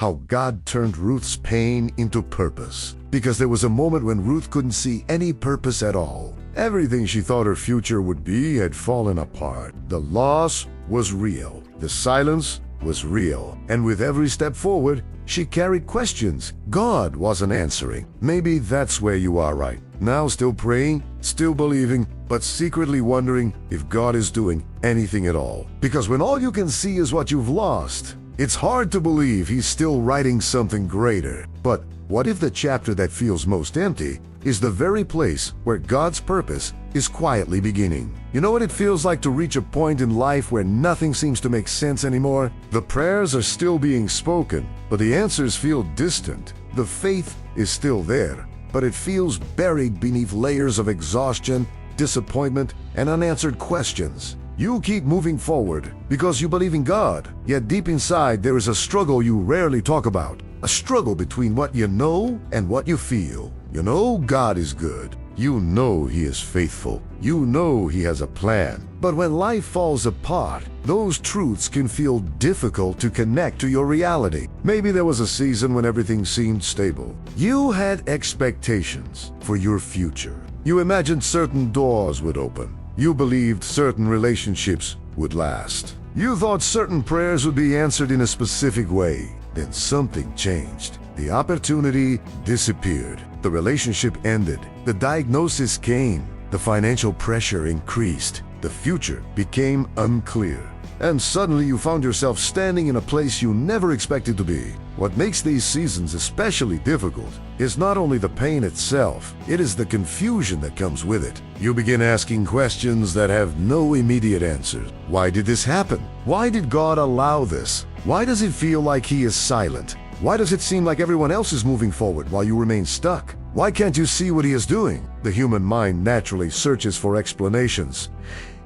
how God turned Ruth's pain into purpose. Because there was a moment when Ruth couldn't see any purpose at all. Everything she thought her future would be had fallen apart. The loss was real. The silence was real. And with every step forward, she carried questions God wasn't answering. Maybe that's where you are right now, still praying, still believing, but secretly wondering if God is doing anything at all. Because when all you can see is what you've lost, it's hard to believe He's still writing something greater. But what if the chapter that feels most empty is the very place where God's purpose is quietly beginning? You know what it feels like to reach a point in life where nothing seems to make sense anymore? The prayers are still being spoken, but the answers feel distant. The faith is still there, but it feels buried beneath layers of exhaustion, disappointment, and unanswered questions. You keep moving forward because you believe in God, yet deep inside there is a struggle you rarely talk about. A struggle between what you know and what you feel. You know God is good. You know He is faithful. You know He has a plan. But when life falls apart, those truths can feel difficult to connect to your reality. Maybe there was a season when everything seemed stable. You had expectations for your future. You imagined certain doors would open. You believed certain relationships would last. You thought certain prayers would be answered in a specific way. Then something changed. The opportunity disappeared. The relationship ended. The diagnosis came. The financial pressure increased. The future became unclear. And suddenly you found yourself standing in a place you never expected to be. What makes these seasons especially difficult is not only the pain itself, it is the confusion that comes with it. You begin asking questions that have no immediate answers. Why did this happen? Why did God allow this? Why does it feel like He is silent? Why does it seem like everyone else is moving forward while you remain stuck? Why can't you see what He is doing? The human mind naturally searches for explanations.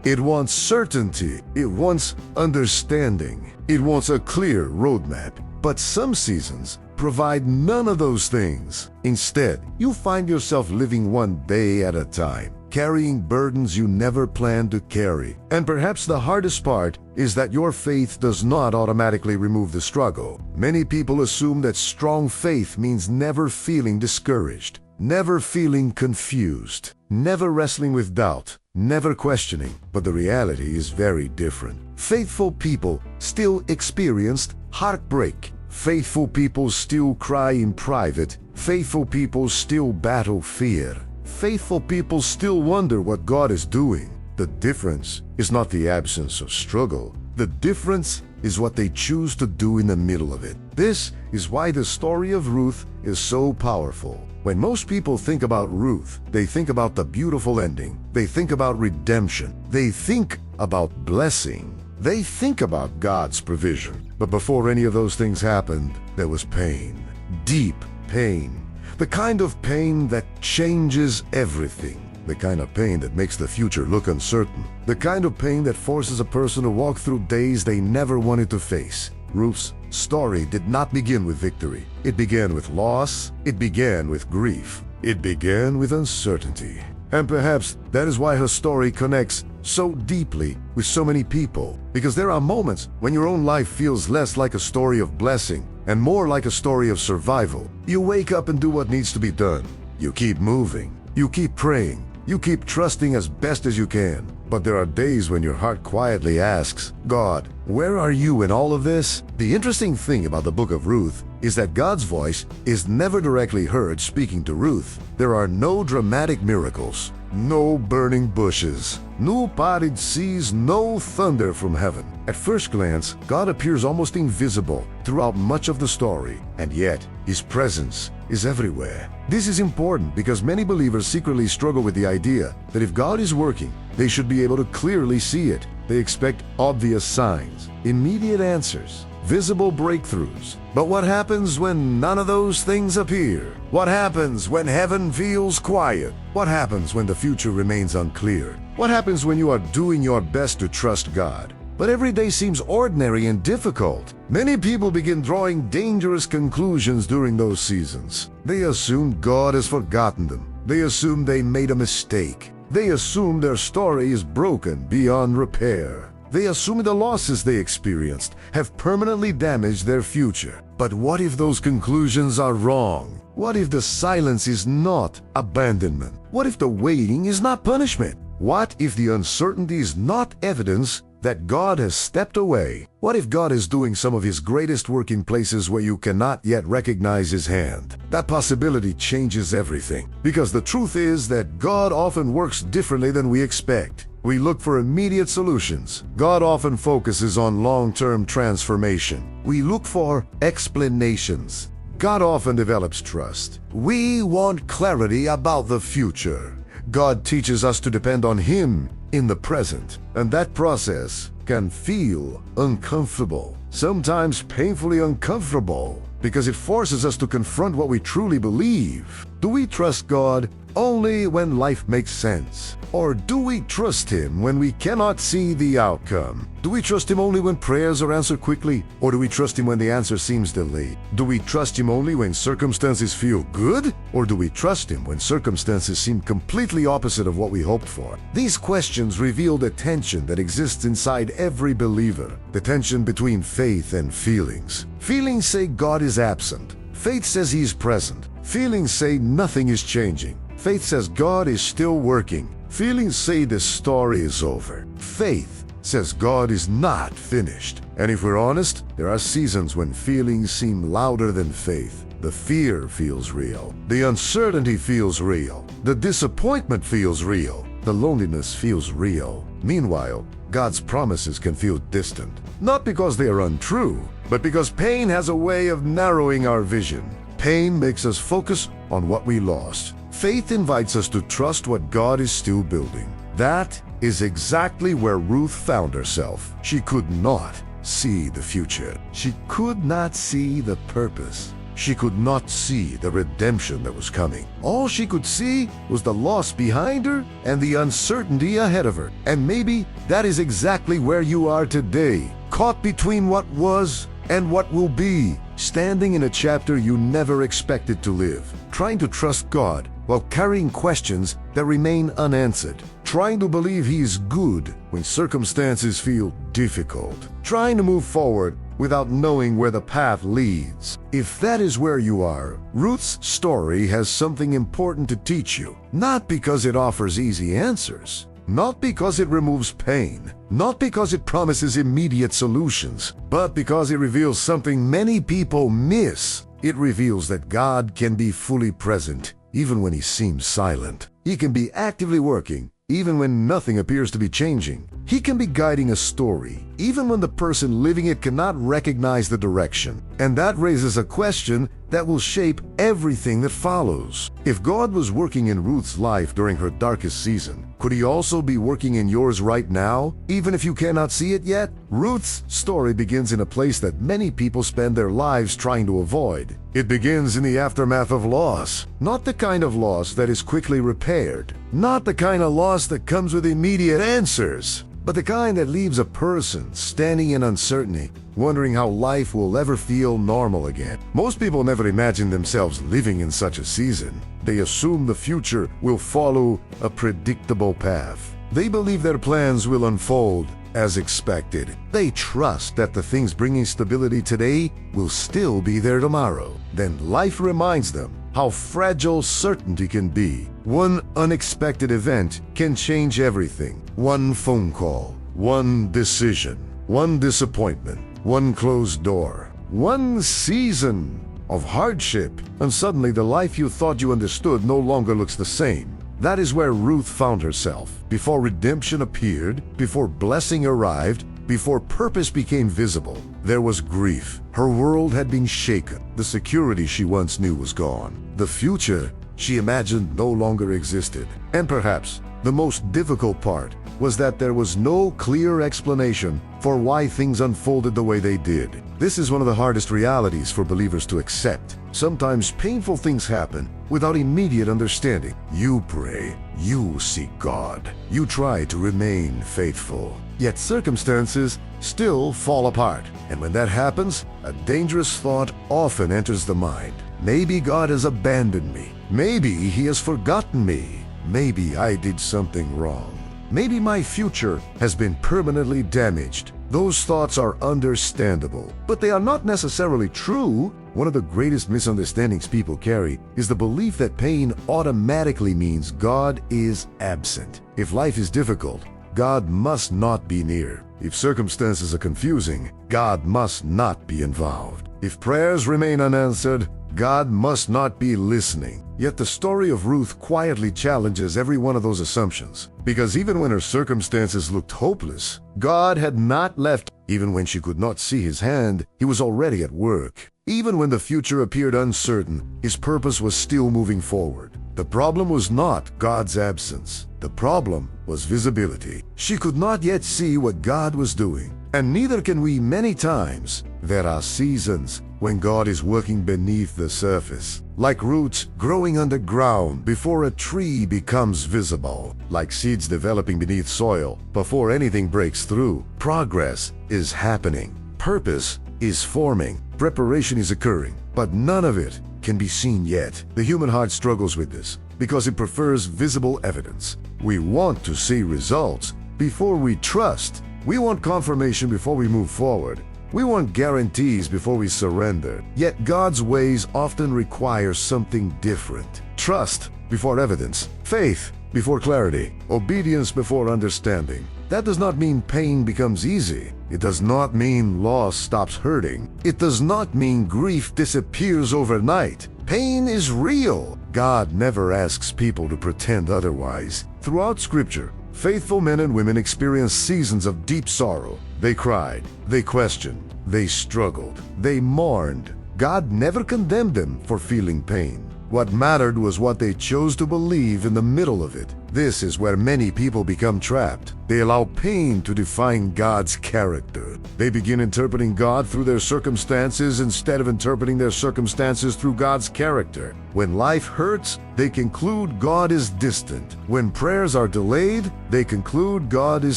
It wants certainty. It wants understanding. It wants a clear roadmap. But some seasons provide none of those things. Instead, you find yourself living one day at a time, carrying burdens you never planned to carry. And perhaps the hardest part is that your faith does not automatically remove the struggle. Many people assume that strong faith means never feeling discouraged, never feeling confused, never wrestling with doubt, never questioning. But the reality is very different. Faithful people still experienced heartbreak. Faithful people still cry in private. Faithful people still battle fear. Faithful people still wonder what God is doing. The difference is not the absence of struggle. The difference is what they choose to do in the middle of it. This is why the story of Ruth is so powerful. When most people think about Ruth, they think about the beautiful ending. They think about redemption. They think about blessing. They think about God's provision. But before any of those things happened, there was pain. Deep pain. The kind of pain that changes everything. The kind of pain that makes the future look uncertain. The kind of pain that forces a person to walk through days they never wanted to face. Ruth's story did not begin with victory. It began with loss. It began with grief. It began with uncertainty. And perhaps that is why her story connects so deeply with so many people. Because there are moments when your own life feels less like a story of blessing and more like a story of survival. You wake up and do what needs to be done. You keep moving. You keep praying. You keep trusting as best as you can. But there are days when your heart quietly asks, God, where are you in all of this? The interesting thing about the book of Ruth is that God's voice is never directly heard speaking to Ruth. There are no dramatic miracles, no burning bushes, no parted seas, no thunder from heaven. At first glance, God appears almost invisible throughout much of the story, and yet His presence is everywhere. This is important because many believers secretly struggle with the idea that if God is working, they should be able to clearly see it. They expect obvious signs, immediate answers, visible breakthroughs. But what happens when none of those things appear? What happens when heaven feels quiet? What happens when the future remains unclear? What happens when you are doing your best to trust God, but every day seems ordinary and difficult? Many people begin drawing dangerous conclusions during those seasons. They assume God has forgotten them. They assume they made a mistake. They assume their story is broken beyond repair. They assume the losses they experienced have permanently damaged their future. But what if those conclusions are wrong? What if the silence is not abandonment? What if the waiting is not punishment? What if the uncertainty is not evidence that God has stepped away? What if God is doing some of His greatest work in places where you cannot yet recognize His hand? That possibility changes everything, because the truth is that God often works differently than we expect. We look for immediate solutions. God often focuses on long-term transformation. We look for explanations. God often develops trust. We want clarity about the future. God teaches us to depend on Him in the present, and that process can feel uncomfortable, sometimes painfully uncomfortable, because it forces us to confront what we truly believe. Do we trust God only when life makes sense? Or do we trust Him when we cannot see the outcome? Do we trust Him only when prayers are answered quickly? Or do we trust Him when the answer seems delayed? Do we trust Him only when circumstances feel good? Or do we trust Him when circumstances seem completely opposite of what we hoped for? These questions reveal the tension that exists inside every believer, the tension between faith and feelings. Feelings say God is absent. Faith says He is present. Feelings say nothing is changing. Faith says God is still working. Feelings say the story is over. Faith says God is not finished. And if we're honest, there are seasons when feelings seem louder than faith. The fear feels real. The uncertainty feels real. The disappointment feels real. The loneliness feels real. Meanwhile, God's promises can feel distant. Not because they are untrue, but because pain has a way of narrowing our vision. Pain makes us focus on what we lost. Faith invites us to trust what God is still building. That is exactly where Ruth found herself. She could not see the future. She could not see the purpose. She could not see the redemption that was coming. All she could see was the loss behind her and the uncertainty ahead of her. And maybe that is exactly where you are today, caught between what was and what will be, standing in a chapter you never expected to live, trying to trust God while carrying questions that remain unanswered, trying to believe He is good when circumstances feel difficult, trying to move forward without knowing where the path leads. If that is where you are, Ruth's story has something important to teach you, not because it offers easy answers, not because it removes pain, not because it promises immediate solutions, but because it reveals something many people miss. It reveals that God can be fully present even when He seems silent. He can be actively working even when nothing appears to be changing. He can be guiding a story even when the person living it cannot recognize the direction. And that raises a question that will shape everything that follows. If God was working in Ruth's life during her darkest season, could He also be working in yours right now, even if you cannot see it yet? Ruth's story begins in a place that many people spend their lives trying to avoid. It begins in the aftermath of loss, not the kind of loss that is quickly repaired, not the kind of loss that comes with immediate answers, but the kind that leaves a person standing in uncertainty, wondering how life will ever feel normal again. Most people never imagine themselves living in such a season. They assume the future will follow a predictable path. They believe their plans will unfold as expected. They trust that the things bringing stability today will still be there tomorrow. Then life reminds them how fragile certainty can be. One unexpected event can change everything. One phone call, one decision, one disappointment, one closed door, one season of hardship, and suddenly the life you thought you understood no longer looks the same. That is where Ruth found herself. Before redemption appeared, before blessing arrived, before purpose became visible, there was grief. Her world had been shaken. The security she once knew was gone. The future she imagined no longer existed. And perhaps the most difficult part was that there was no clear explanation for why things unfolded the way they did. This is one of the hardest realities for believers to accept. Sometimes painful things happen without immediate understanding. You pray, you seek God, you try to remain faithful, yet circumstances still fall apart. And when that happens, a dangerous thought often enters the mind. Maybe God has abandoned me. Maybe He has forgotten me. Maybe I did something wrong. Maybe my future has been permanently damaged. Those thoughts are understandable, but they are not necessarily true. One of the greatest misunderstandings people carry is the belief that pain automatically means God is absent. If life is difficult, God must not be near. If circumstances are confusing, God must not be involved. If prayers remain unanswered, God must not be listening. Yet the story of Ruth quietly challenges every one of those assumptions. Because even when her circumstances looked hopeless, God had not left. Even when she could not see his hand, he was already at work. Even when the future appeared uncertain, his purpose was still moving forward. The problem was not God's absence. The problem was visibility. She could not yet see what God was doing. And neither can we. Many times. There are seasons when God is working beneath the surface, like roots growing underground before a tree becomes visible, like seeds developing beneath soil before anything breaks through. Progress is happening. Purpose is forming. Preparation is occurring, but none of it can be seen yet. The human heart struggles with this because it prefers visible evidence. We want to see results before we trust. We want confirmation before we move forward. We want guarantees before we surrender. Yet God's ways often require something different. Trust before evidence, faith before clarity, obedience before understanding. That does not mean pain becomes easy. It does not mean loss stops hurting. It does not mean grief disappears overnight. Pain is real. God never asks people to pretend otherwise. Throughout Scripture, faithful men and women experienced seasons of deep sorrow. They cried, they questioned, they struggled, they mourned. God never condemned them for feeling pain. What mattered was what they chose to believe in the middle of it. This is where many people become trapped. They allow pain to define God's character. They begin interpreting God through their circumstances instead of interpreting their circumstances through God's character. When life hurts, they conclude God is distant. When prayers are delayed, they conclude God is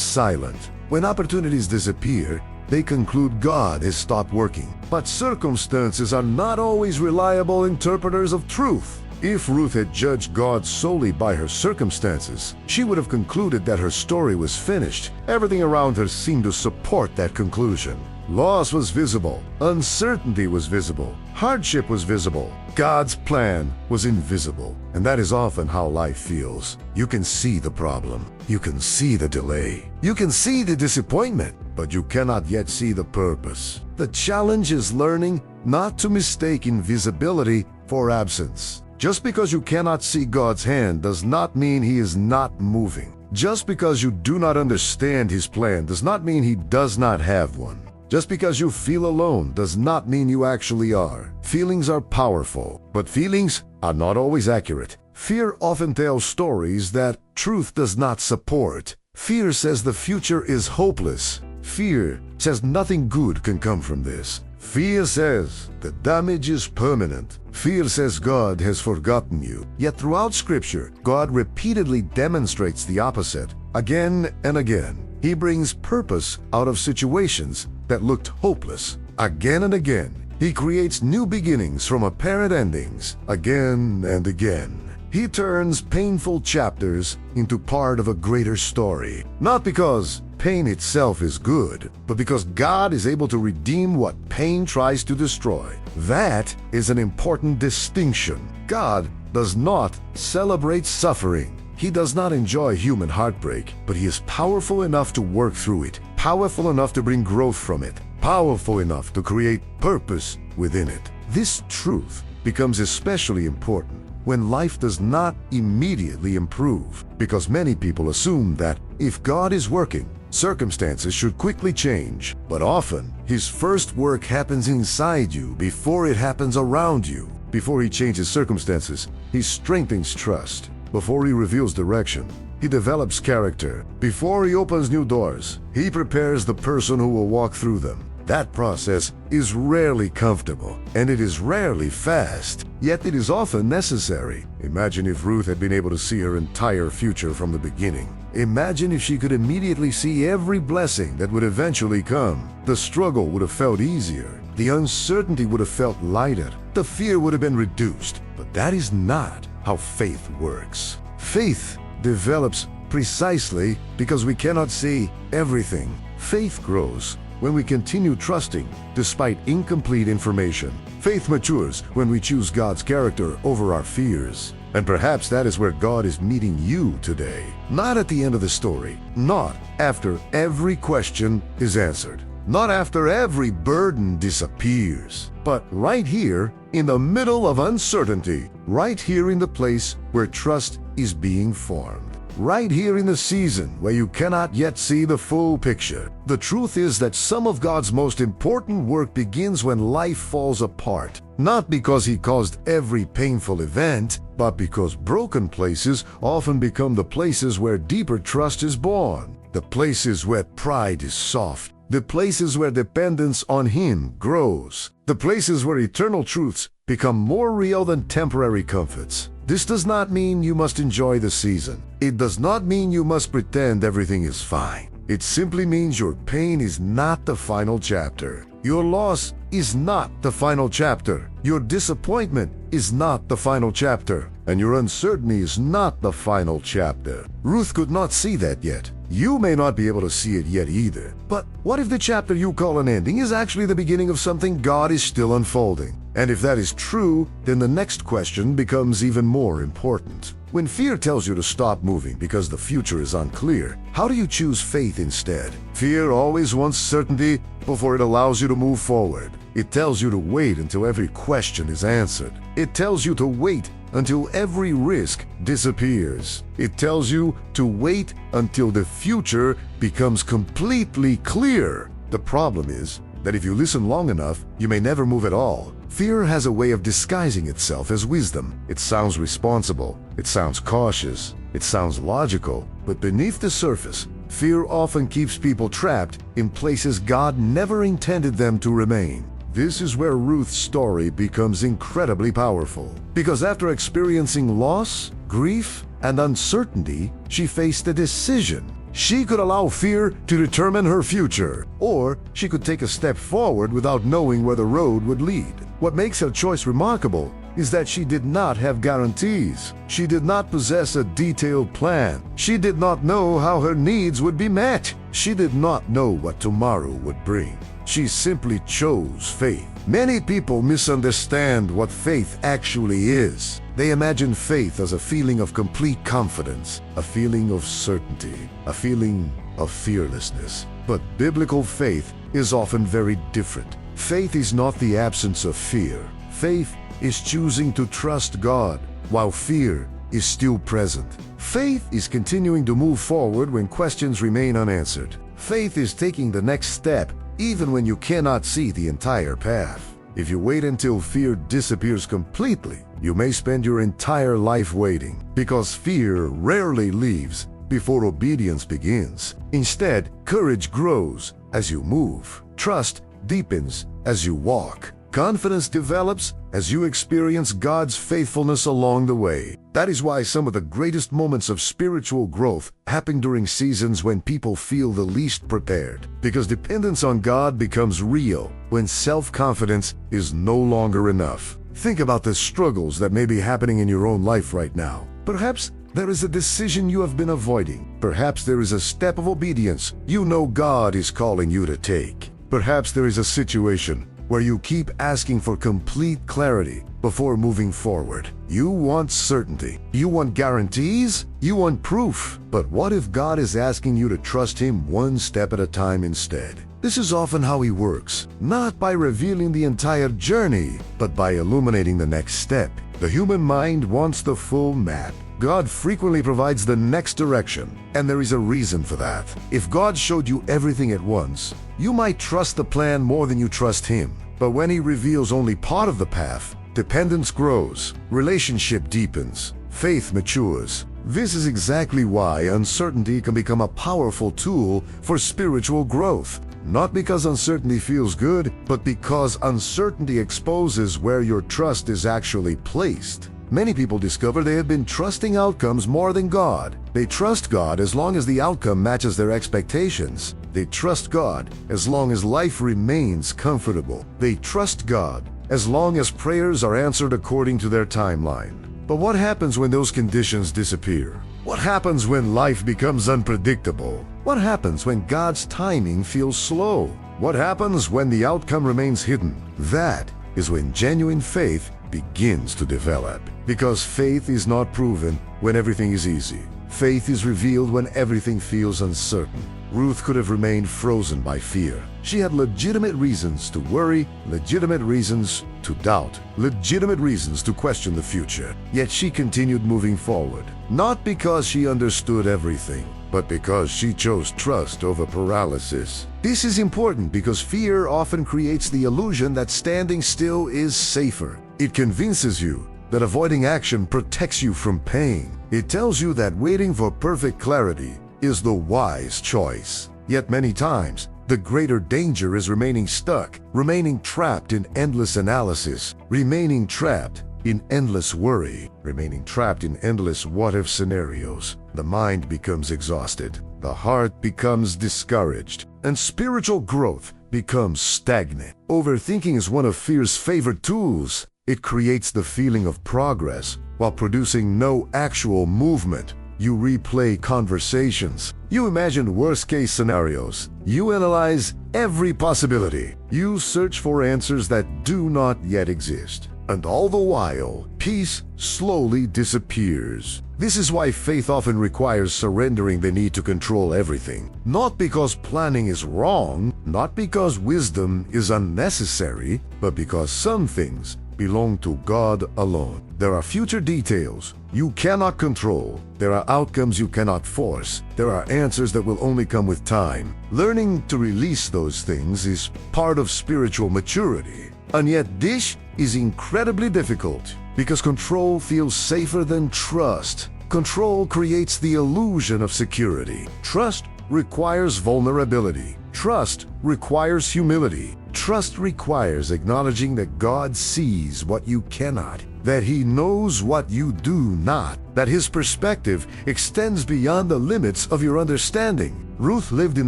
silent. When opportunities disappear, they conclude God has stopped working. But circumstances are not always reliable interpreters of truth. If Ruth had judged God solely by her circumstances, she would have concluded that her story was finished. Everything around her seemed to support that conclusion. Loss was visible, uncertainty was visible, hardship was visible. God's plan was invisible, and that is often how life feels. You can see the problem, you can see the delay, you can see the disappointment, but you cannot yet see the purpose. The challenge is learning not to mistake invisibility for absence. Just because you cannot see God's hand does not mean He is not moving. Just because you do not understand His plan does not mean He does not have one. Just because you feel alone does not mean you actually are. Feelings are powerful, but feelings are not always accurate. Fear often tells stories that truth does not support. Fear says the future is hopeless. Fear says nothing good can come from this. Fear says the damage is permanent. Fear says God has forgotten you. Yet throughout Scripture, God repeatedly demonstrates the opposite. Again and again, He brings purpose out of situations that looked hopeless. Again and again, He creates new beginnings from apparent endings. Again and again, He turns painful chapters into part of a greater story. Not because pain itself is good, but because God is able to redeem what pain tries to destroy. That is an important distinction. God does not celebrate suffering. He does not enjoy human heartbreak, but He is powerful enough to work through it, powerful enough to bring growth from it, powerful enough to create purpose within it. This truth becomes especially important when life does not immediately improve, because many people assume that if God is working, circumstances should quickly change. But often, His first work happens inside you before it happens around you. Before He changes circumstances, He strengthens trust. Before He reveals direction, He develops character. Before He opens new doors, He prepares the person who will walk through them. That process is rarely comfortable, and it is rarely fast, yet it is often necessary. Imagine if Ruth had been able to see her entire future from the beginning. Imagine if she could immediately see every blessing that would eventually come. The struggle would have felt easier. The uncertainty would have felt lighter. The fear would have been reduced. But that is not how faith works. Faith develops precisely because we cannot see everything. Faith grows when we continue trusting despite incomplete information. Faith matures when we choose God's character over our fears. And perhaps that is where God is meeting you today. Not at the end of the story, not after every question is answered, not after every burden disappears, but right here in the middle of uncertainty, right here in the place where trust is being formed. Right here in the season where you cannot yet see the full picture. The truth is that some of God's most important work begins when life falls apart. Not because He caused every painful event, but because broken places often become the places where deeper trust is born. The places where pride is soft. The places where dependence on Him grows. The places where eternal truths become more real than temporary comforts. This does not mean you must enjoy the season. It does not mean you must pretend everything is fine. It simply means your pain is not the final chapter. Your loss is not the final chapter. Your disappointment is not the final chapter. And your uncertainty is not the final chapter. Ruth could not see that yet. You may not be able to see it yet either. But what if the chapter you call an ending is actually the beginning of something God is still unfolding? And if that is true, then the next question becomes even more important. When fear tells you to stop moving because the future is unclear, how do you choose faith instead? Fear always wants certainty before it allows you to move forward. It tells you to wait until every question is answered. It tells you to wait until every risk disappears. It tells you to wait until the future becomes completely clear. The problem is that if you listen long enough, you may never move at all. Fear has a way of disguising itself as wisdom. It sounds responsible. It sounds cautious. It sounds logical. But beneath the surface, fear often keeps people trapped in places God never intended them to remain. This is where Ruth's story becomes incredibly powerful. Because after experiencing loss, grief, and uncertainty, she faced a decision. She could allow fear to determine her future, or she could take a step forward without knowing where the road would lead. What makes her choice remarkable is that she did not have guarantees. She did not possess a detailed plan. She did not know how her needs would be met. She did not know what tomorrow would bring. She simply chose faith. Many people misunderstand what faith actually is. They imagine faith as a feeling of complete confidence, a feeling of certainty, a feeling of fearlessness. But biblical faith is often very different. Faith is not the absence of fear. Faith is choosing to trust God while fear is still present. Faith is continuing to move forward when questions remain unanswered. Faith is taking the next step even when you cannot see the entire path. If you wait until fear disappears completely, you may spend your entire life waiting, because fear rarely leaves before obedience begins. Instead, courage grows as you move. Trust deepens as you walk. Confidence develops as you experience God's faithfulness along the way. That is why some of the greatest moments of spiritual growth happen during seasons when people feel the least prepared. Because dependence on God becomes real when self-confidence is no longer enough. Think about the struggles that may be happening in your own life right now. Perhaps there is a decision you have been avoiding. Perhaps there is a step of obedience you know God is calling you to take. Perhaps there is a situation where you keep asking for complete clarity before moving forward. You want certainty. You want guarantees. You want proof. But what if God is asking you to trust Him one step at a time instead? This is often how He works, not by revealing the entire journey, but by illuminating the next step. The human mind wants the full map. God frequently provides the next direction, and there is a reason for that. If God showed you everything at once, you might trust the plan more than you trust Him. But when He reveals only part of the path, dependence grows, relationship deepens, faith matures. This is exactly why uncertainty can become a powerful tool for spiritual growth. Not because uncertainty feels good, but because uncertainty exposes where your trust is actually placed. Many people discover they have been trusting outcomes more than God. They trust God as long as the outcome matches their expectations. They trust God as long as life remains comfortable. They trust God as long as prayers are answered according to their timeline. But what happens when those conditions disappear? What happens when life becomes unpredictable? What happens when God's timing feels slow? What happens when the outcome remains hidden? That is when genuine faith begins to develop. Because faith is not proven when everything is easy. Faith is revealed when everything feels uncertain. Ruth could have remained frozen by fear. She had legitimate reasons to worry, legitimate reasons to doubt, legitimate reasons to question the future. Yet she continued moving forward, not because she understood everything, but because she chose trust over paralysis. This is important because fear often creates the illusion that standing still is safer. It convinces you that avoiding action protects you from pain. It tells you that waiting for perfect clarity is the wise choice. Yet many times, the greater danger is remaining stuck, remaining trapped in endless analysis, remaining trapped in endless worry, remaining trapped in endless what-if scenarios. The mind becomes exhausted, the heart becomes discouraged, and spiritual growth becomes stagnant. Overthinking is one of fear's favorite tools. It creates the feeling of progress while producing no actual movement. You replay conversations. You imagine worst-case scenarios. You analyze every possibility. You search for answers that do not yet exist. And all the while, peace slowly disappears. This is why faith often requires surrendering the need to control everything. Not because planning is wrong, not because wisdom is unnecessary, but because some things belong to God alone. There are future details you cannot control. There are outcomes you cannot force. There are answers that will only come with time. Learning to release those things is part of spiritual maturity. And yet this is incredibly difficult because control feels safer than trust. Control creates the illusion of security. Trust requires vulnerability. Trust requires humility. Trust requires acknowledging that God sees what you cannot, that He knows what you do not, that His perspective extends beyond the limits of your understanding. Ruth lived in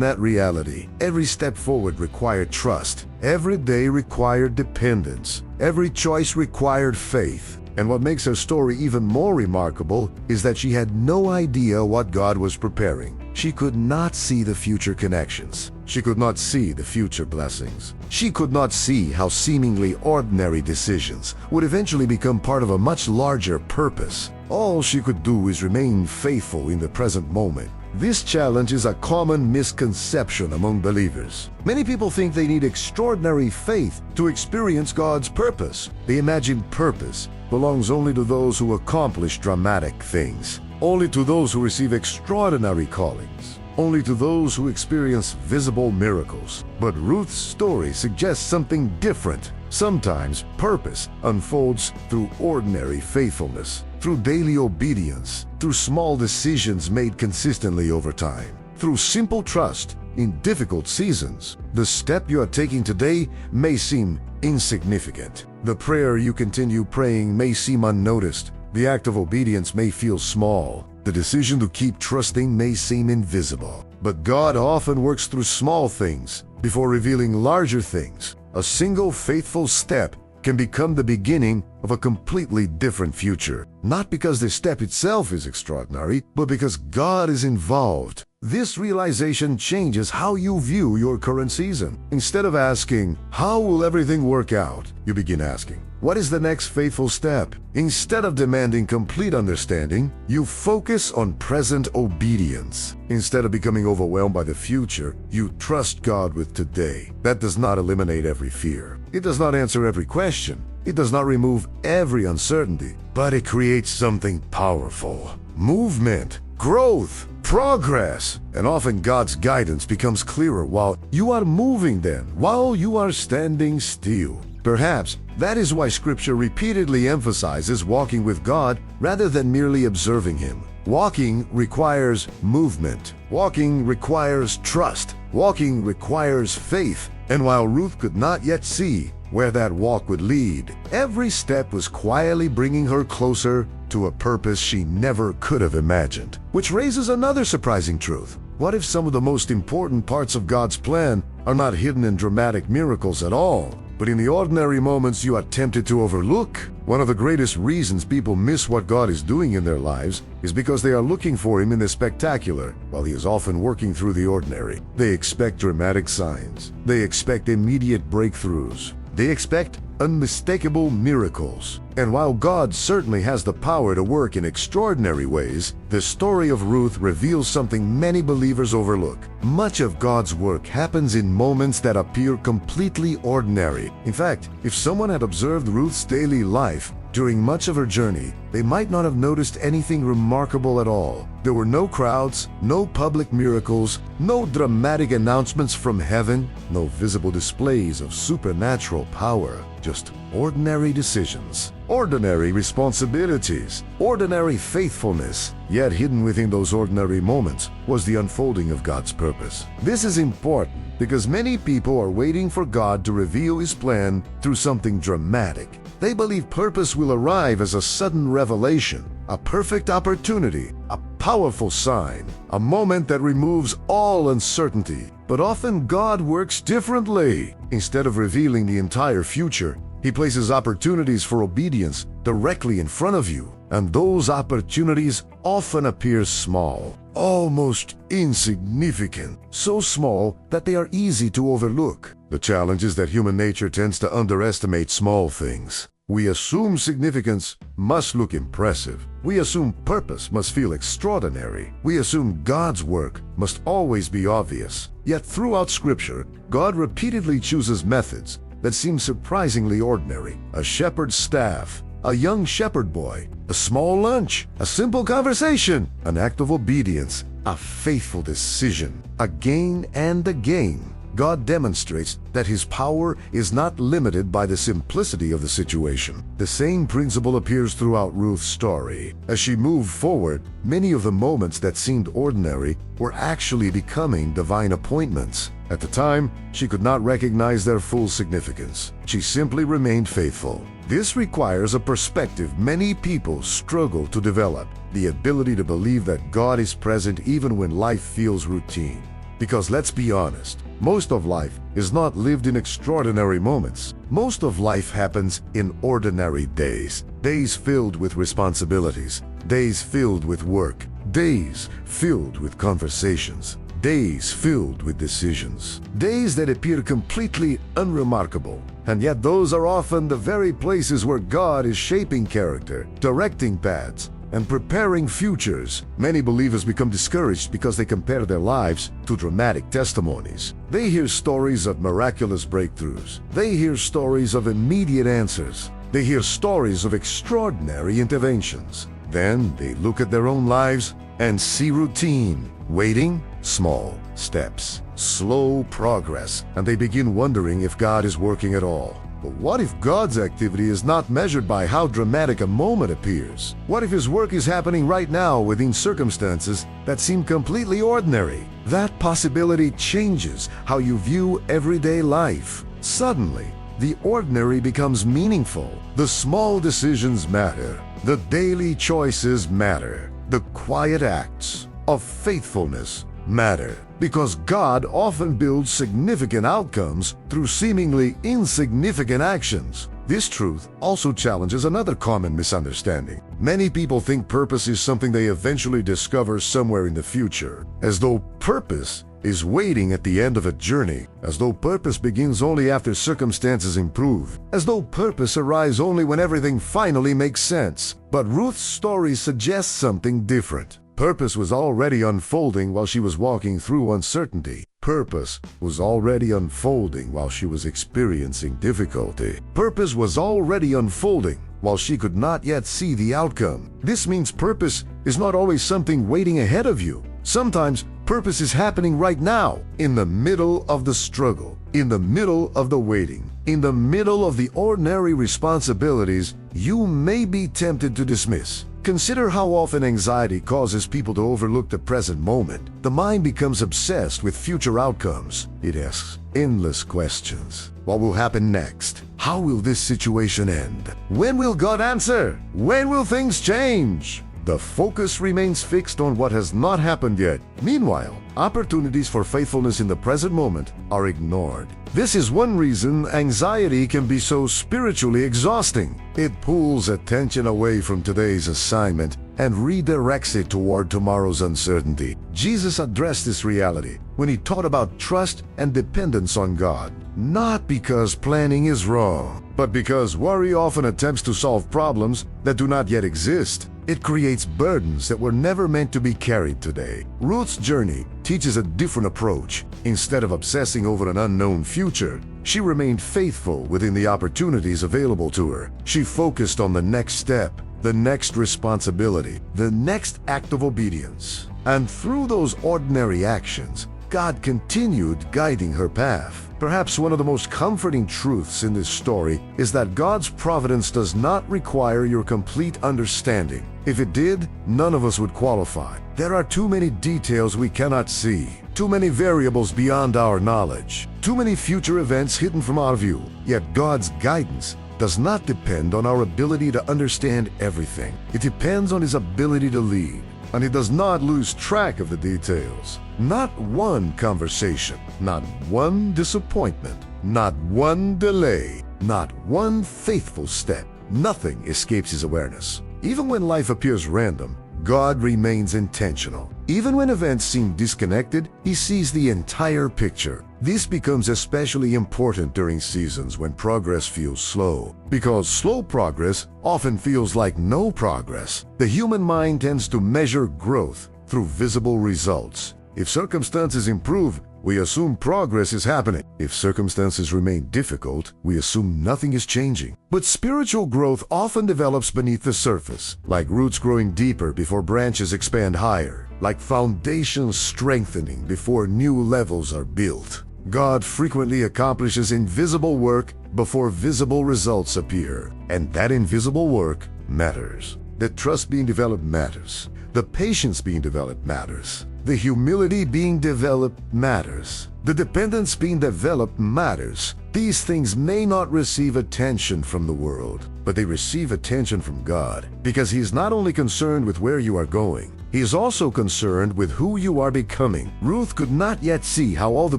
that reality. Every step forward required trust. Every day required dependence. Every choice required faith. And what makes her story even more remarkable is that she had no idea what God was preparing. She could not see the future connections. She could not see the future blessings. She could not see how seemingly ordinary decisions would eventually become part of a much larger purpose. All she could do is remain faithful in the present moment. This challenge is a common misconception among believers. Many people think they need extraordinary faith to experience God's purpose. They imagine purpose belongs only to those who accomplish dramatic things, only to those who receive extraordinary callings, only to those who experience visible miracles. But Ruth's story suggests something different. Sometimes purpose unfolds through ordinary faithfulness, through daily obedience, through small decisions made consistently over time, through simple trust in difficult seasons. The step you are taking today may seem insignificant. The prayer you continue praying may seem unnoticed. The act of obedience may feel small. The decision to keep trusting may seem invisible. But God often works through small things before revealing larger things. A single faithful step can become the beginning of a completely different future. Not because the step itself is extraordinary, but because God is involved. This realization changes how you view your current season. Instead of asking, "How will everything work out?" you begin asking, "What is the next faithful step?" Instead of demanding complete understanding, you focus on present obedience. Instead of becoming overwhelmed by the future, you trust God with today. That does not eliminate every fear. It does not answer every question. It does not remove every uncertainty, but it creates something powerful. Movement, growth, progress. And often God's guidance becomes clearer while you are moving then, while you are standing still. Perhaps that is why Scripture repeatedly emphasizes walking with God rather than merely observing Him. Walking requires movement. Walking requires trust. Walking requires faith. And while Ruth could not yet see where that walk would lead, every step was quietly bringing her closer to a purpose she never could have imagined. Which raises another surprising truth. What if some of the most important parts of God's plan are not hidden in dramatic miracles at all? But in the ordinary moments you are tempted to overlook. One of the greatest reasons people miss what God is doing in their lives is because they are looking for Him in the spectacular, while He is often working through the ordinary. They expect dramatic signs. They expect immediate breakthroughs. They expect unmistakable miracles. And while God certainly has the power to work in extraordinary ways, the story of Ruth reveals something many believers overlook. Much of God's work happens in moments that appear completely ordinary. In fact, if someone had observed Ruth's daily life during much of her journey, they might not have noticed anything remarkable at all. There were no crowds, no public miracles, no dramatic announcements from heaven, no visible displays of supernatural power, just ordinary decisions, ordinary responsibilities, ordinary faithfulness. Yet hidden within those ordinary moments was the unfolding of God's purpose. This is important because many people are waiting for God to reveal His plan through something dramatic. They believe purpose will arrive as a sudden revelation, a perfect opportunity, a powerful sign, a moment that removes all uncertainty. But often God works differently. Instead of revealing the entire future, He places opportunities for obedience directly in front of you. And those opportunities often appear small, almost insignificant, so small that they are easy to overlook. The challenge is that human nature tends to underestimate small things. We assume significance must look impressive. We assume purpose must feel extraordinary. We assume God's work must always be obvious. Yet throughout Scripture, God repeatedly chooses methods that seem surprisingly ordinary. A shepherd's staff, a young shepherd boy, a small lunch, a simple conversation, an act of obedience, a faithful decision. Again and again, God demonstrates that His power is not limited by the simplicity of the situation. The same principle appears throughout Ruth's story. As she moved forward, many of the moments that seemed ordinary were actually becoming divine appointments. At the time, she could not recognize their full significance. She simply remained faithful. This requires a perspective many people struggle to develop, the ability to believe that God is present even when life feels routine. Because let's be honest, most of life is not lived in extraordinary moments. Most of life happens in ordinary days. Days filled with responsibilities. Days filled with work. Days filled with conversations. Days filled with decisions. Days that appear completely unremarkable. And yet those are often the very places where God is shaping character, directing paths, and preparing futures. Many believers become discouraged because they compare their lives to dramatic testimonies. They hear stories of miraculous breakthroughs. They hear stories of immediate answers. They hear stories of extraordinary interventions. Then they look at their own lives and see routine, waiting, small steps, slow progress, and they begin wondering if God is working at all. But what if God's activity is not measured by how dramatic a moment appears? What if His work is happening right now within circumstances that seem completely ordinary? That possibility changes how you view everyday life. Suddenly, the ordinary becomes meaningful. The small decisions matter. The daily choices matter. The quiet acts of faithfulness matter, because God often builds significant outcomes through seemingly insignificant actions. This truth also challenges another common misunderstanding. Many people think purpose is something they eventually discover somewhere in the future, as though purpose is waiting at the end of a journey, as though purpose begins only after circumstances improve, as though purpose arrives only when everything finally makes sense. But Ruth's story suggests something different. Purpose was already unfolding while she was walking through uncertainty. Purpose was already unfolding while she was experiencing difficulty. Purpose was already unfolding while she could not yet see the outcome. This means purpose is not always something waiting ahead of you. Sometimes purpose is happening right now, in the middle of the struggle, in the middle of the waiting, in the middle of the ordinary responsibilities you may be tempted to dismiss. Consider how often anxiety causes people to overlook the present moment. The mind becomes obsessed with future outcomes. It asks endless questions. What will happen next? How will this situation end? When will God answer? When will things change? The focus remains fixed on what has not happened yet. Meanwhile, opportunities for faithfulness in the present moment are ignored. This is one reason anxiety can be so spiritually exhausting. It pulls attention away from today's assignment and redirects it toward tomorrow's uncertainty. Jesus addressed this reality when he taught about trust and dependence on God. Not because planning is wrong, but because worry often attempts to solve problems that do not yet exist. It creates burdens that were never meant to be carried today. Ruth's journey teaches a different approach. Instead of obsessing over an unknown future, she remained faithful within the opportunities available to her. She focused on the next step, the next responsibility, the next act of obedience. And through those ordinary actions, God continued guiding her path. Perhaps one of the most comforting truths in this story is that God's providence does not require your complete understanding. If it did, none of us would qualify. There are too many details we cannot see, too many variables beyond our knowledge, too many future events hidden from our view. Yet God's guidance does not depend on our ability to understand everything. It depends on His ability to lead. And He does not lose track of the details. Not one conversation, not one disappointment, not one delay, not one faithful step. Nothing escapes His awareness. Even when life appears random, God remains intentional. Even when events seem disconnected, He sees the entire picture. This becomes especially important during seasons when progress feels slow, because slow progress often feels like no progress. The human mind tends to measure growth through visible results. If circumstances improve, we assume progress is happening. If circumstances remain difficult, we assume nothing is changing. But spiritual growth often develops beneath the surface, like roots growing deeper before branches expand higher, like foundations strengthening before new levels are built. God frequently accomplishes invisible work before visible results appear, and that invisible work matters. The trust being developed matters. The patience being developed matters. The humility being developed matters. The dependence being developed matters. These things may not receive attention from the world, but they receive attention from God, because He is not only concerned with where you are going, He is also concerned with who you are becoming. Ruth could not yet see how all the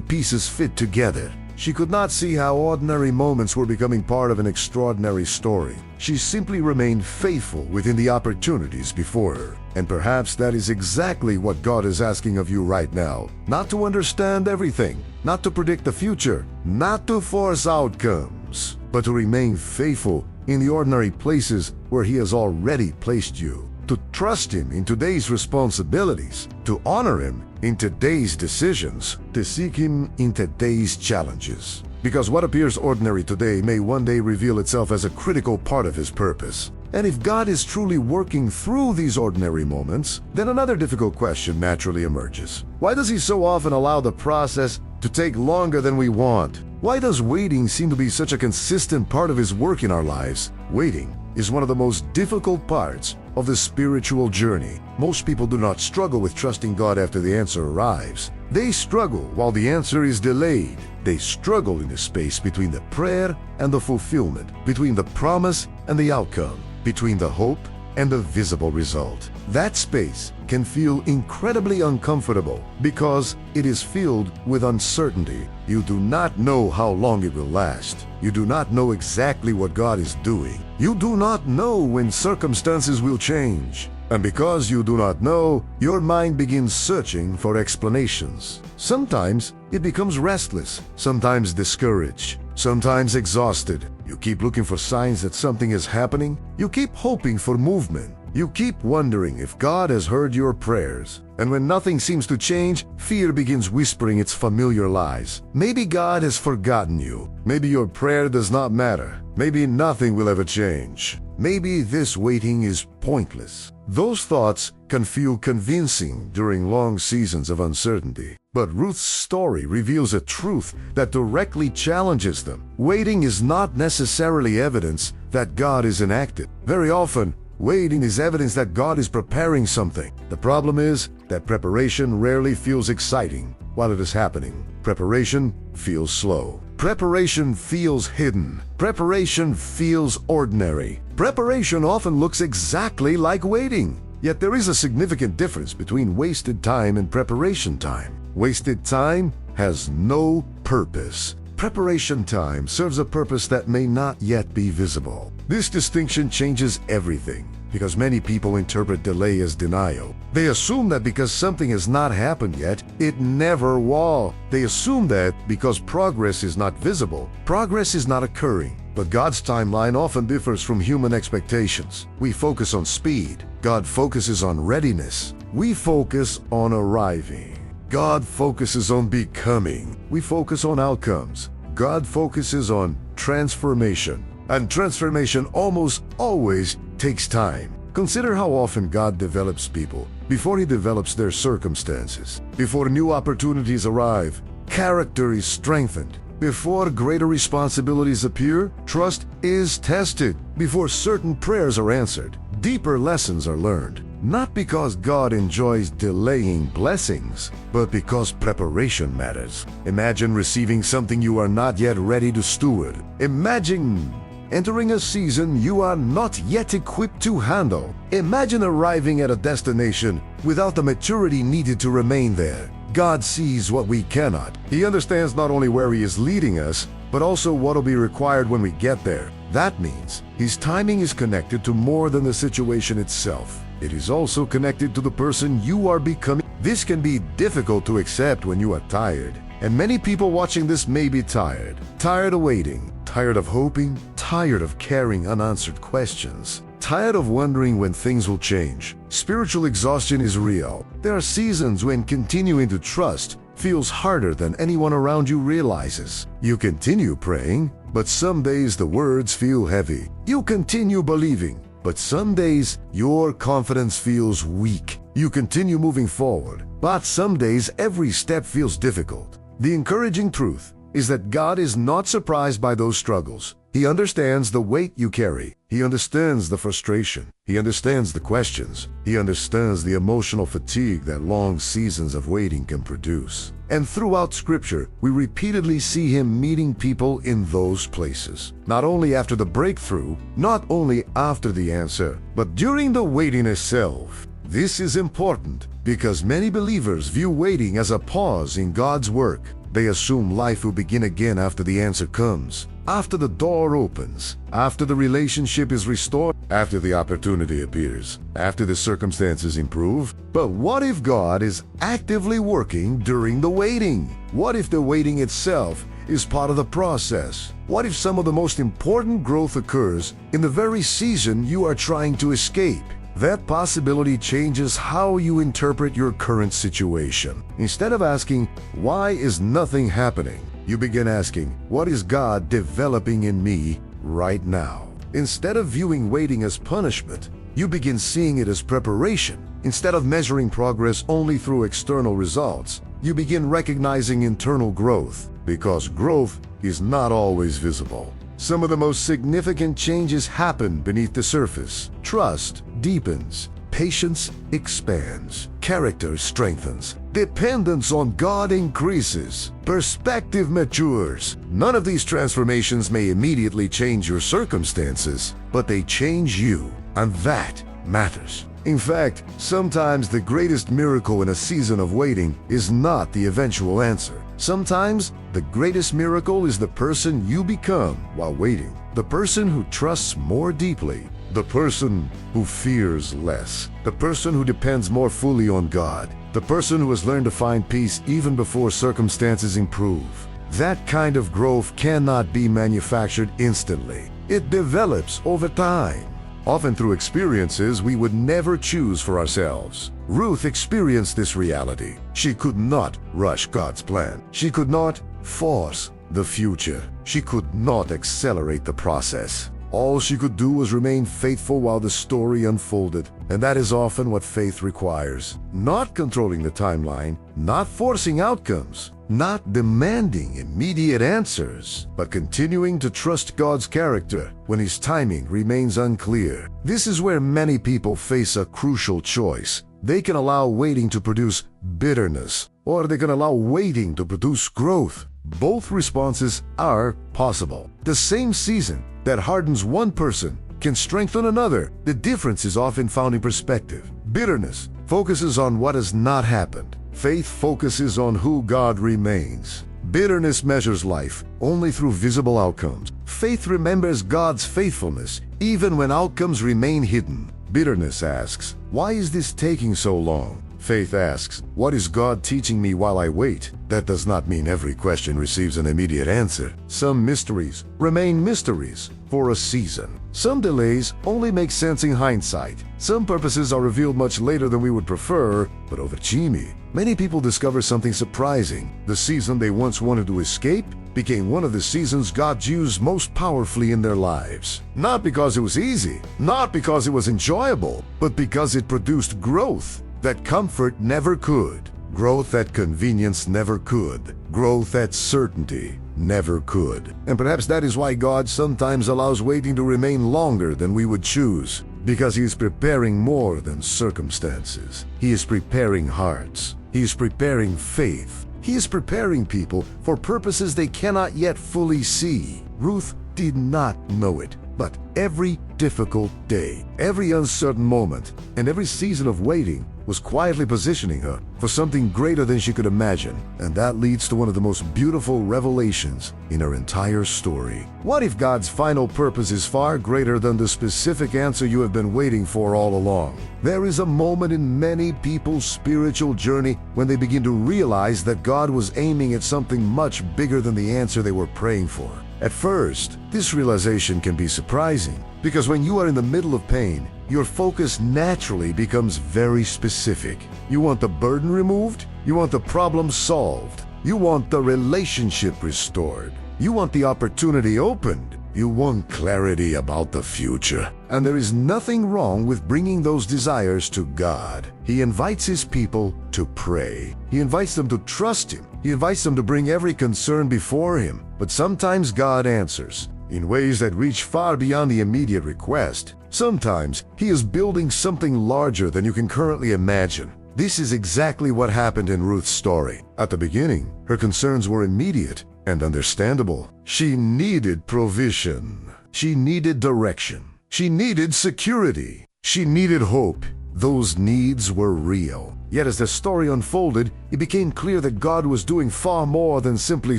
pieces fit together. She could not see how ordinary moments were becoming part of an extraordinary story. She simply remained faithful within the opportunities before her. And perhaps that is exactly what God is asking of you right now. Not to understand everything, not to predict the future, not to force outcomes, but to remain faithful in the ordinary places where He has already placed you. To trust Him in today's responsibilities, to honor Him in today's decisions, to seek Him in today's challenges. Because what appears ordinary today may one day reveal itself as a critical part of His purpose. And if God is truly working through these ordinary moments, then another difficult question naturally emerges. Why does He so often allow the process to take longer than we want? Why does waiting seem to be such a consistent part of His work in our lives? Waiting is one of the most difficult parts of the spiritual journey. Most people do not struggle with trusting God after the answer arrives. They struggle while the answer is delayed. They struggle in the space between the prayer and the fulfillment, between the promise and the outcome, between the hope and the visible result. That space can feel incredibly uncomfortable because it is filled with uncertainty. You do not know how long it will last. You do not know exactly what God is doing. You do not know when circumstances will change. And because you do not know, your mind begins searching for explanations. Sometimes it becomes restless, sometimes discouraged, sometimes exhausted. You keep looking for signs that something is happening. You keep hoping for movement. You keep wondering if God has heard your prayers. And when nothing seems to change, fear begins whispering its familiar lies. Maybe God has forgotten you. Maybe your prayer does not matter. Maybe nothing will ever change. Maybe this waiting is pointless. Those thoughts can feel convincing during long seasons of uncertainty. But Ruth's story reveals a truth that directly challenges them. Waiting is not necessarily evidence that God is inactive. Very often, waiting is evidence that God is preparing something. The problem is that preparation rarely feels exciting while it is happening. Preparation feels slow. Preparation feels hidden. Preparation feels ordinary. Preparation often looks exactly like waiting. Yet there is a significant difference between wasted time and preparation time. Wasted time has no purpose. Preparation time serves a purpose that may not yet be visible. This distinction changes everything, because many people interpret delay as denial. They assume that because something has not happened yet, it never will. They assume that because progress is not visible, progress is not occurring. But God's timeline often differs from human expectations. We focus on speed. God focuses on readiness. We focus on arriving. God focuses on becoming. We focus on outcomes. God focuses on transformation. And transformation almost always takes time. Consider how often God develops people before He develops their circumstances. Before new opportunities arrive, character is strengthened. Before greater responsibilities appear, trust is tested. Before certain prayers are answered, deeper lessons are learned. Not because God enjoys delaying blessings, but because preparation matters. Imagine receiving something you are not yet ready to steward. Imagine entering a season you are not yet equipped to handle. Imagine arriving at a destination without the maturity needed to remain there. God sees what we cannot. He understands not only where He is leading us, but also what will be required when we get there. That means His timing is connected to more than the situation itself. It is also connected to the person you are becoming. This can be difficult to accept when you are tired. And many people watching this may be tired. Tired of waiting, tired of hoping, tired of carrying unanswered questions, tired of wondering when things will change. Spiritual exhaustion is real. There are seasons when continuing to trust feels harder than anyone around you realizes. You continue praying, but some days the words feel heavy. You continue believing, but some days your confidence feels weak. You continue moving forward, but some days every step feels difficult. The encouraging truth is that God is not surprised by those struggles. He understands the weight you carry. He understands the frustration. He understands the questions. He understands the emotional fatigue that long seasons of waiting can produce. And throughout Scripture, we repeatedly see Him meeting people in those places. Not only after the breakthrough, not only after the answer, but during the waiting itself. This is important because many believers view waiting as a pause in God's work. They assume life will begin again after the answer comes, after the door opens, after the relationship is restored, after the opportunity appears, after the circumstances improve. But what if God is actively working during the waiting? What if the waiting itself is part of the process? What if some of the most important growth occurs in the very season you are trying to escape? That possibility changes how you interpret your current situation. Instead of asking, "Why is nothing happening?" you begin asking, "What is God developing in me right now?" Instead of viewing waiting as punishment, you begin seeing it as preparation. Instead of measuring progress only through external results, you begin recognizing internal growth, because growth is not always visible. Some of the most significant changes happen beneath the surface. Trust deepens, patience expands, character strengthens, dependence on God increases, perspective matures. None of these transformations may immediately change your circumstances, but they change you, and that matters. In fact, sometimes the greatest miracle in a season of waiting is not the eventual answer. Sometimes the greatest miracle is the person you become while waiting, the person who trusts more deeply, the person who fears less, the person who depends more fully on God, the person who has learned to find peace even before circumstances improve. That kind of growth cannot be manufactured instantly. It develops over time, often through experiences we would never choose for ourselves. Ruth experienced this reality. She could not rush God's plan. She could not force the future. She could not accelerate the process. All she could do was remain faithful while the story unfolded, and that is often what faith requires. Not controlling the timeline, not forcing outcomes, not demanding immediate answers, but continuing to trust God's character when His timing remains unclear. This is where many people face a crucial choice. They can allow waiting to produce bitterness, or they can allow waiting to produce growth. Both responses are possible. The same season that hardens one person can strengthen another. The difference is often found in perspective. Bitterness focuses on what has not happened. Faith focuses on who God remains. Bitterness measures life only through visible outcomes. Faith remembers God's faithfulness even when outcomes remain hidden. Bitterness asks, "Why is this taking so long?" Faith asks, "What is God teaching me while I wait?" That does not mean every question receives an immediate answer. Some mysteries remain mysteries for a season. Some delays only make sense in hindsight. Some purposes are revealed much later than we would prefer, but over Chimi, many people discover something surprising. The season they once wanted to escape became one of the seasons God used most powerfully in their lives. Not because it was easy, not because it was enjoyable, but because it produced growth that comfort never could, growth that convenience never could, growth that certainty never could. And perhaps that is why God sometimes allows waiting to remain longer than we would choose, because He is preparing more than circumstances. He is preparing hearts. He is preparing faith. He is preparing people for purposes they cannot yet fully see. Ruth did not know it, but every difficult day, every uncertain moment, and every season of waiting was quietly positioning her for something greater than she could imagine. And that leads to one of the most beautiful revelations in her entire story. What if God's final purpose is far greater than the specific answer you have been waiting for all along? There is a moment in many people's spiritual journey when they begin to realize that God was aiming at something much bigger than the answer they were praying for. At first, this realization can be surprising, because when you are in the middle of pain, your focus naturally becomes very specific. You want the burden removed, you want the problem solved, you want the relationship restored, you want the opportunity opened, you want clarity about the future. And there is nothing wrong with bringing those desires to God. He invites His people to pray. He invites them to trust Him. He invites them to bring every concern before Him. But sometimes God answers in ways that reach far beyond the immediate request. Sometimes He is building something larger than you can currently imagine. This is exactly what happened in Ruth's story. At the beginning, her concerns were immediate and understandable. She needed provision. She needed direction. She needed security. She needed hope. Those needs were real. Yet as the story unfolded, it became clear that God was doing far more than simply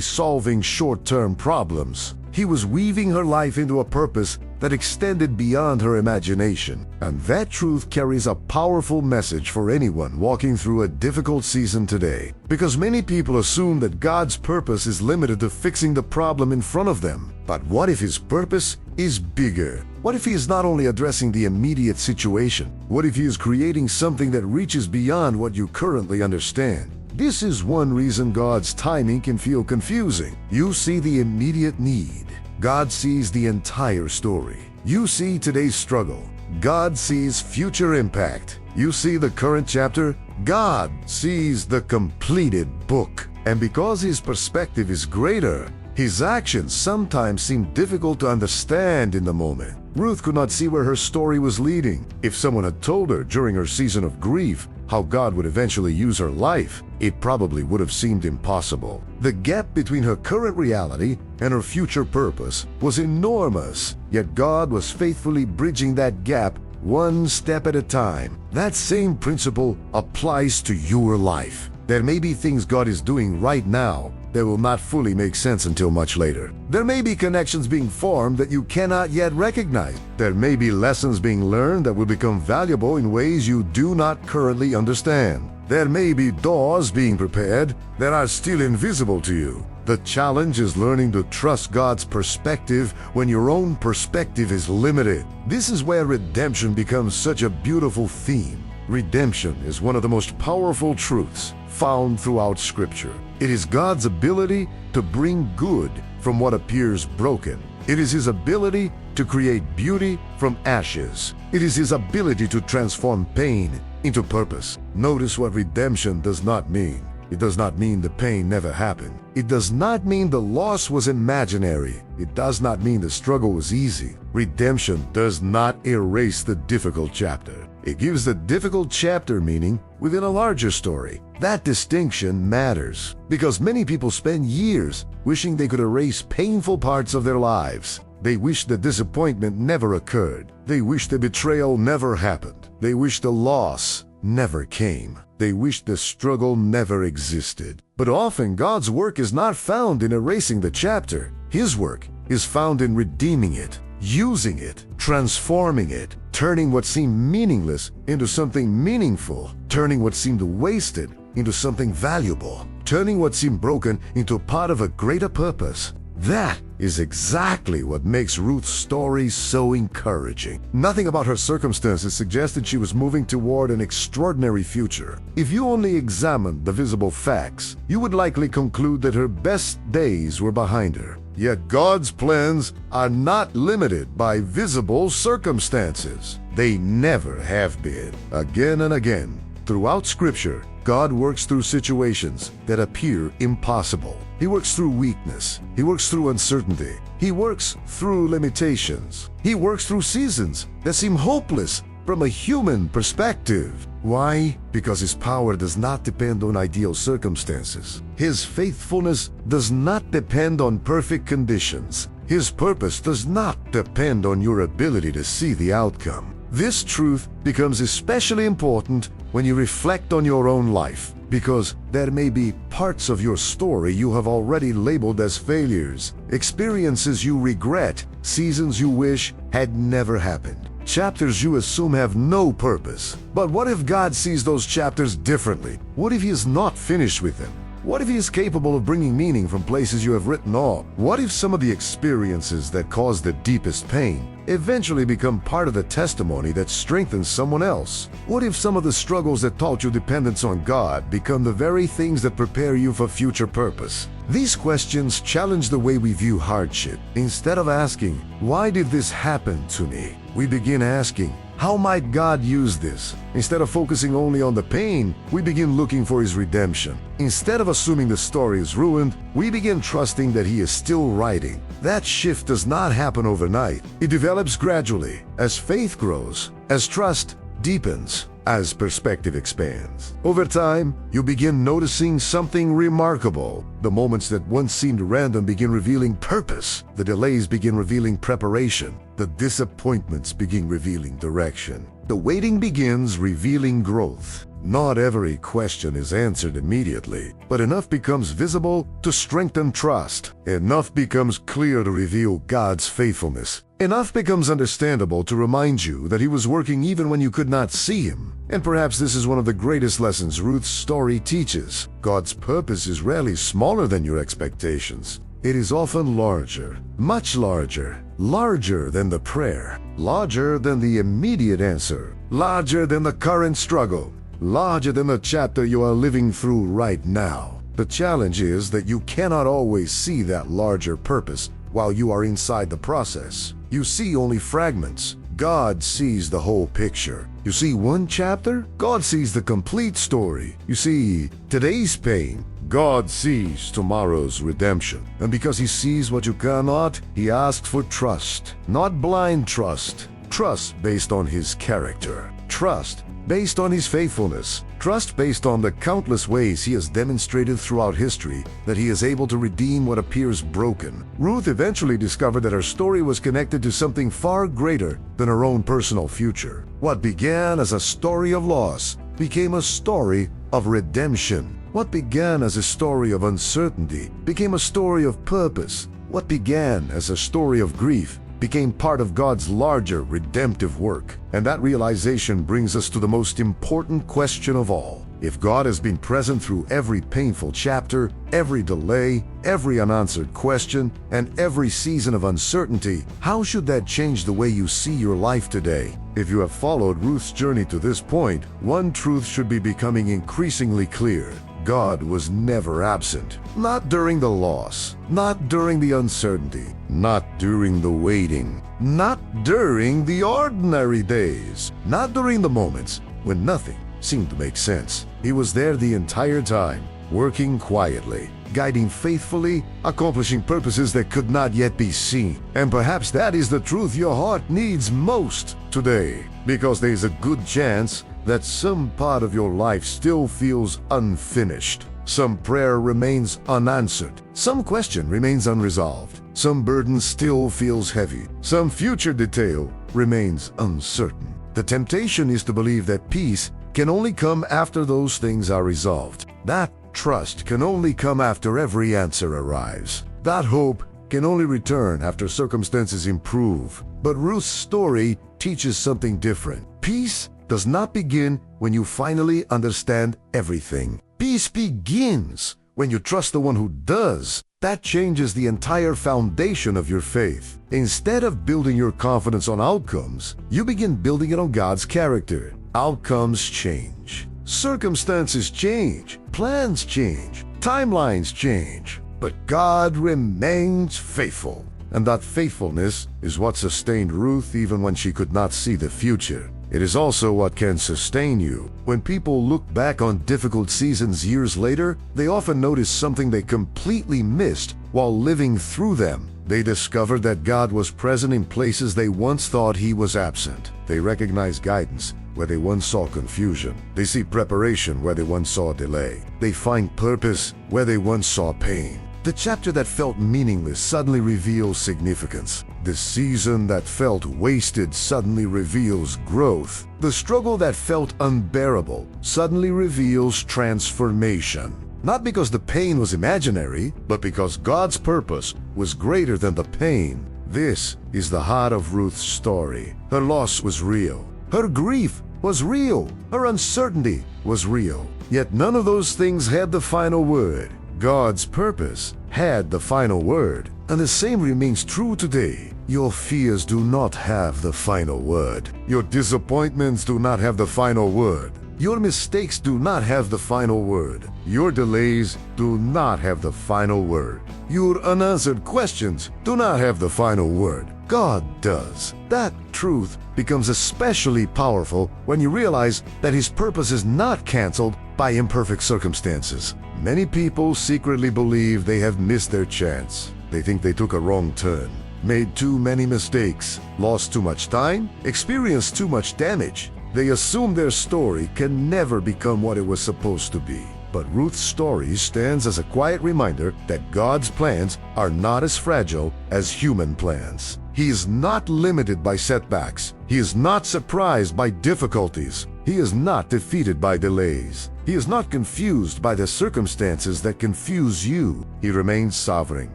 solving short-term problems. He was weaving her life into a purpose that extended beyond her imagination. And that truth carries a powerful message for anyone walking through a difficult season today. Because many people assume that God's purpose is limited to fixing the problem in front of them. But what if His purpose is bigger? What if He is not only addressing the immediate situation? What if He is creating something that reaches beyond what you currently understand? This is one reason God's timing can feel confusing. You see the immediate need. God sees the entire story. You see today's struggle. God sees future impact. You see the current chapter. God sees the completed book. And because His perspective is greater, His actions sometimes seem difficult to understand in the moment. Ruth could not see where her story was leading. If someone had told her during her season of grief how God would eventually use her life, it probably would have seemed impossible. The gap between her current reality and her future purpose was enormous, yet God was faithfully bridging that gap one step at a time. That same principle applies to your life. There may be things God is doing right now that will not fully make sense until much later. There may be connections being formed that you cannot yet recognize. There may be lessons being learned that will become valuable in ways you do not currently understand. There may be doors being prepared that are still invisible to you. The challenge is learning to trust God's perspective when your own perspective is limited. This is where redemption becomes such a beautiful theme. Redemption is one of the most powerful truths found throughout Scripture. It is God's ability to bring good from what appears broken. It is His ability to create beauty from ashes. It is His ability to transform pain into purpose. Notice what redemption does not mean. It does not mean the pain never happened. It does not mean the loss was imaginary. It does not mean the struggle was easy. Redemption does not erase the difficult chapter. It gives the difficult chapter meaning within a larger story. That distinction matters because many people spend years wishing they could erase painful parts of their lives. They wished the disappointment never occurred. They wished the betrayal never happened. They wished the loss never came. They wished the struggle never existed. But often God's work is not found in erasing the chapter. His work is found in redeeming it, using it, transforming it, turning what seemed meaningless into something meaningful, turning what seemed wasted into something valuable, turning what seemed broken into part of a greater purpose. That is exactly what makes Ruth's story so encouraging. Nothing about her circumstances suggested she was moving toward an extraordinary future. If you only examined the visible facts, you would likely conclude that her best days were behind her. Yet God's plans are not limited by visible circumstances. They never have been. Again and again, throughout Scripture, God works through situations that appear impossible. He works through weakness. He works through uncertainty. He works through limitations. He works through seasons that seem hopeless from a human perspective. Why? Because His power does not depend on ideal circumstances. His faithfulness does not depend on perfect conditions. His purpose does not depend on your ability to see the outcome. This truth becomes especially important when you reflect on your own life, because there may be parts of your story you have already labeled as failures, experiences you regret, seasons you wish had never happened, chapters you assume have no purpose. But what if God sees those chapters differently? What if He is not finished with them? What if He is capable of bringing meaning from places you have written off? What if some of the experiences that cause the deepest pain eventually become part of the testimony that strengthens someone else? What if some of the struggles that taught you dependence on God become the very things that prepare you for future purpose? These questions challenge the way we view hardship. Instead of asking, "Why did this happen to me?" we begin asking, "How might God use this?" Instead of focusing only on the pain, we begin looking for His redemption. Instead of assuming the story is ruined, we begin trusting that He is still writing. That shift does not happen overnight. It develops gradually, as faith grows, as trust deepens, as perspective expands. Over time, you begin noticing something remarkable. The moments that once seemed random begin revealing purpose. The delays begin revealing preparation. The disappointments begin revealing direction. The waiting begins revealing growth. Not every question is answered immediately, but enough becomes visible to strengthen trust. Enough becomes clear to reveal God's faithfulness. Enough becomes understandable to remind you that He was working even when you could not see Him. And perhaps this is one of the greatest lessons Ruth's story teaches. God's purpose is rarely smaller than your expectations. It is often larger, much larger, larger than the prayer, larger than the immediate answer, larger than the current struggle, larger than the chapter you are living through right now. The challenge is that you cannot always see that larger purpose while you are inside the process. You see only fragments. God sees the whole picture. You see one chapter, God sees the complete story. You see today's pain, God sees tomorrow's redemption. And because He sees what you cannot, He asks for trust. Not blind trust. Trust based on His character. Trust based on His faithfulness. Trust based on the countless ways He has demonstrated throughout history that He is able to redeem what appears broken. Ruth eventually discovered that her story was connected to something far greater than her own personal future. What began as a story of loss became a story of redemption. What began as a story of uncertainty became a story of purpose. What began as a story of grief became part of God's larger redemptive work. And that realization brings us to the most important question of all. If God has been present through every painful chapter, every delay, every unanswered question, and every season of uncertainty, how should that change the way you see your life today? If you have followed Ruth's journey to this point, one truth should be becoming increasingly clear. God was never absent. Not during the loss, not during the uncertainty, not during the waiting, not during the ordinary days, not during the moments when nothing seemed to make sense. He was there the entire time, working quietly, guiding faithfully, accomplishing purposes that could not yet be seen. And perhaps that is the truth your heart needs most today, because there is a good chance that some part of your life still feels unfinished. Some prayer remains unanswered. Some question remains unresolved. Some burden still feels heavy. Some future detail remains uncertain. The temptation is to believe that peace can only come after those things are resolved. That trust can only come after every answer arrives. That hope can only return after circumstances improve. But Ruth's story teaches something different. Peace does not begin when you finally understand everything. Peace begins when you trust the one who does. That changes the entire foundation of your faith. Instead of building your confidence on outcomes, you begin building it on God's character. Outcomes change. Circumstances change. Plans change. Timelines change. But God remains faithful. And that faithfulness is what sustained Ruth even when she could not see the future. It is also what can sustain you. When people look back on difficult seasons years later, they often notice something they completely missed while living through them. They discovered that God was present in places they once thought He was absent. They recognize guidance where they once saw confusion. They see preparation where they once saw delay. They find purpose where they once saw pain. The chapter that felt meaningless suddenly reveals significance. The season that felt wasted suddenly reveals growth. The struggle that felt unbearable suddenly reveals transformation. Not because the pain was imaginary, but because God's purpose was greater than the pain. This is the heart of Ruth's story. Her loss was real. Her grief was real. Her uncertainty was real. Yet none of those things had the final word. God's purpose had the final word. And the same remains true today. Your fears do not have the final word. Your disappointments do not have the final word. Your mistakes do not have the final word. Your delays do not have the final word. Your unanswered questions do not have the final word. God does. That truth becomes especially powerful when you realize that His purpose is not canceled by imperfect circumstances. Many people secretly believe they have missed their chance. They think they took a wrong turn, made too many mistakes, lost too much time, experienced too much damage. They assume their story can never become what it was supposed to be. But Ruth's story stands as a quiet reminder that God's plans are not as fragile as human plans. He is not limited by setbacks. He is not surprised by difficulties. He is not defeated by delays. He is not confused by the circumstances that confuse you. He remains sovereign,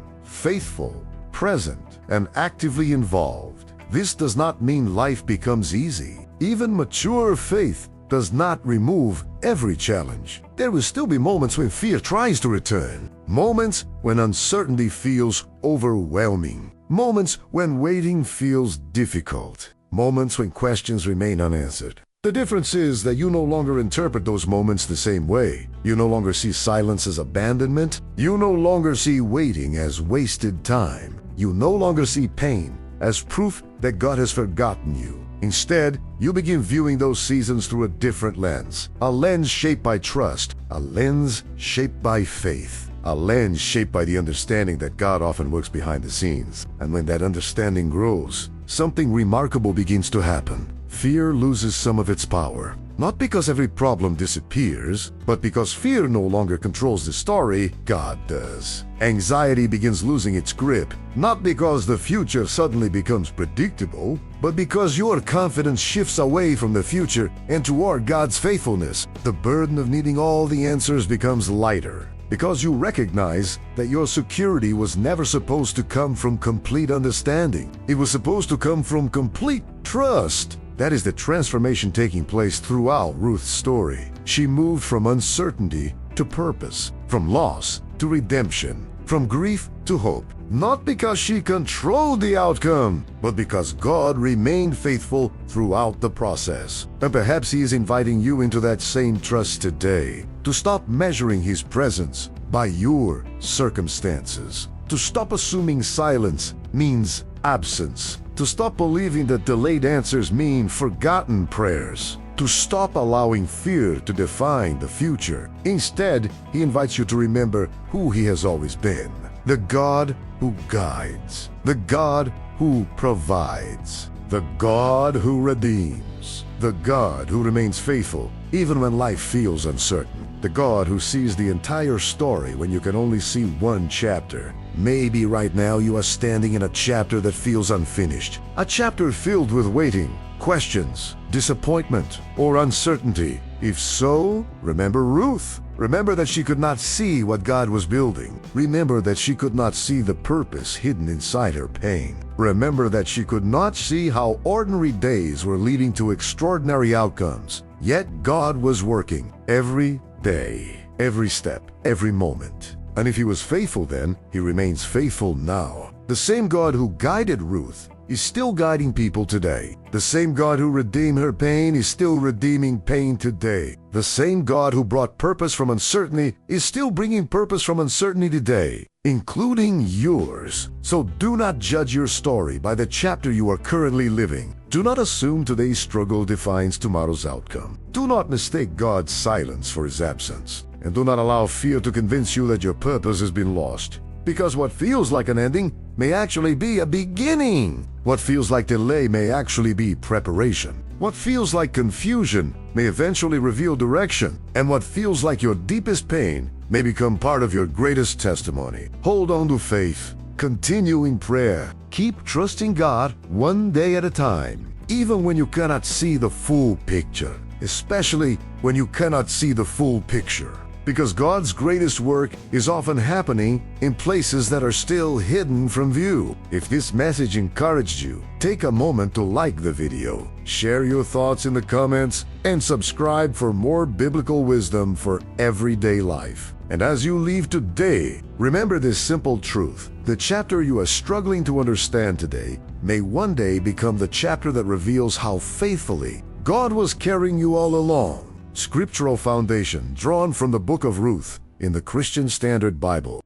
faithful, present, and actively involved. This does not mean life becomes easy. Even mature faith does not remove every challenge. There will still be moments when fear tries to return, moments when uncertainty feels overwhelming, moments when waiting feels difficult, moments when questions remain unanswered. The difference is that you no longer interpret those moments the same way. You no longer see silence as abandonment. You no longer see waiting as wasted time. You no longer see pain as proof that God has forgotten you. Instead, you begin viewing those seasons through a different lens. A lens shaped by trust. A lens shaped by faith. A lens shaped by the understanding that God often works behind the scenes. And when that understanding grows, something remarkable begins to happen. Fear loses some of its power. Not because every problem disappears, but because fear no longer controls the story, God does. Anxiety begins losing its grip, not because the future suddenly becomes predictable, but because your confidence shifts away from the future and toward God's faithfulness. The burden of needing all the answers becomes lighter, because you recognize that your security was never supposed to come from complete understanding. It was supposed to come from complete trust. That is the transformation taking place throughout Ruth's story. She moved from uncertainty to purpose, from loss to redemption, from grief to hope. Not because she controlled the outcome, but because God remained faithful throughout the process. And perhaps He is inviting you into that same trust today, to stop measuring His presence by your circumstances, to stop assuming silence means absence, to stop believing that delayed answers mean forgotten prayers, to stop allowing fear to define the future. Instead, He invites you to remember who He has always been: the God who guides, the God who provides, the God who redeems, the God who remains faithful even when life feels uncertain, the God who sees the entire story when you can only see one chapter. Maybe right now you are standing in a chapter that feels unfinished, a chapter filled with waiting, questions, disappointment, or uncertainty. If so, remember Ruth. Remember that she could not see what God was building. Remember that she could not see the purpose hidden inside her pain. Remember that she could not see how ordinary days were leading to extraordinary outcomes. Yet God was working every day, every step, every moment. And if He was faithful then, He remains faithful now. The same God who guided Ruth is still guiding people today. The same God who redeemed her pain is still redeeming pain today. The same God who brought purpose from uncertainty is still bringing purpose from uncertainty today, including yours. So do not judge your story by the chapter you are currently living. Do not assume today's struggle defines tomorrow's outcome. Do not mistake God's silence for His absence. And do not allow fear to convince you that your purpose has been lost. Because what feels like an ending may actually be a beginning. What feels like delay may actually be preparation. What feels like confusion may eventually reveal direction. And what feels like your deepest pain may become part of your greatest testimony. Hold on to faith. Continue in prayer. Keep trusting God one day at a time, even when you cannot see the full picture. Especially when you cannot see the full picture. Because God's greatest work is often happening in places that are still hidden from view. If this message encouraged you, take a moment to like the video, share your thoughts in the comments, and subscribe for more biblical wisdom for everyday life. And as you leave today, remember this simple truth. The chapter you are struggling to understand today may one day become the chapter that reveals how faithfully God was carrying you all along. Scriptural foundation drawn from the book of Ruth in the Christian Standard Bible.